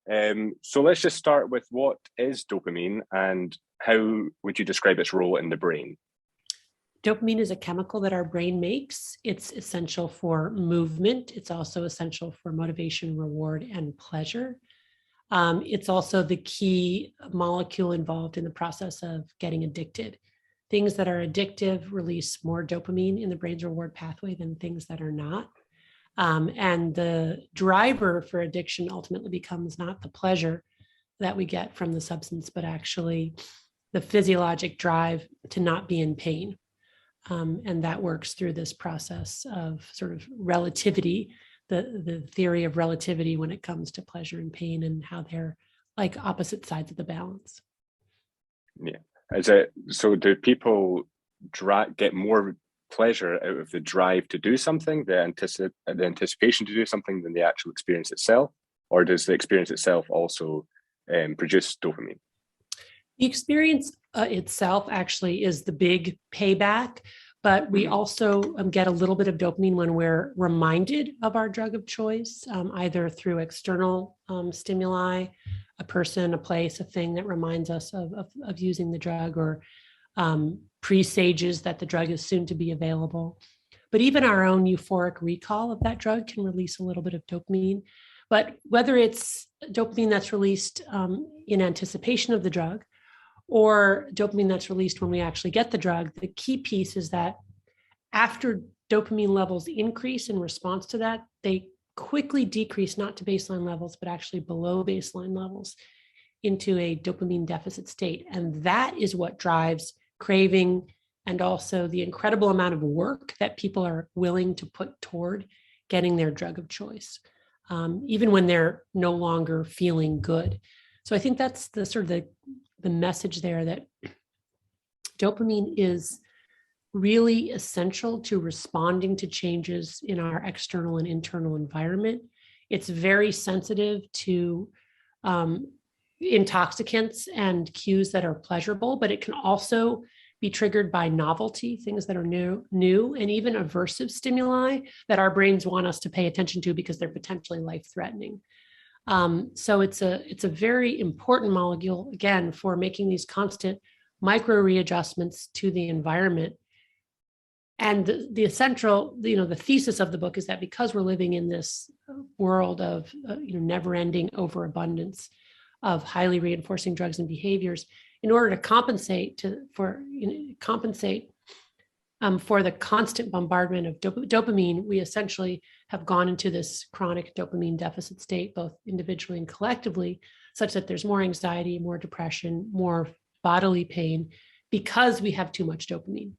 So let's just start with what is dopamine and how would you describe its role in the brain? Dopamine is a chemical that our brain makes. It's essential for movement. It's also essential for motivation, reward, and pleasure. It's also the key molecule involved in the process of getting addicted. Things that are addictive release more dopamine in the brain's reward pathway than things that are not. And the driver for addiction ultimately becomes not the pleasure that we get from the substance, but actually the physiologic drive to not be in pain. And that works through this process of sort of relativity, the theory of relativity when it comes to pleasure and pain and how they're like opposite sides of the balance. Yeah. So do people get more pleasure out of the drive to do something, the anticipation to do something than the actual experience itself? Or does the experience itself also produce dopamine? The experience itself actually is the big payback, but we also get a little bit of dopamine when we're reminded of our drug of choice, either through external stimuli, a person, a place, a thing that reminds us of using the drug, or presages that the drug is soon to be available. But even our own euphoric recall of that drug can release a little bit of dopamine. But whether it's dopamine that's released in anticipation of the drug, or dopamine that's released when we actually get the drug, the key piece is that after dopamine levels increase in response to that, they quickly decrease, not to baseline levels, but actually below baseline levels into a dopamine deficit state. And that is what drives craving and also the incredible amount of work that people are willing to put toward getting their drug of choice, even when they're no longer feeling good. So I think that's the sort of the message there, that dopamine is really essential to responding to changes in our external and internal environment. It's very sensitive to intoxicants and cues that are pleasurable, but it can also be triggered by novelty, things that are new, and even aversive stimuli that our brains want us to pay attention to because they're potentially life-threatening. So it's a very important molecule, again, for making these constant micro readjustments to the environment. And the central, the thesis of the book is that because we're living in this world of never-ending overabundance of highly reinforcing drugs and behaviors, in order to compensate for the constant bombardment of dopamine, we essentially have gone into this chronic dopamine deficit state, both individually and collectively, such that there's more anxiety, more depression, more bodily pain, because we have too much dopamine.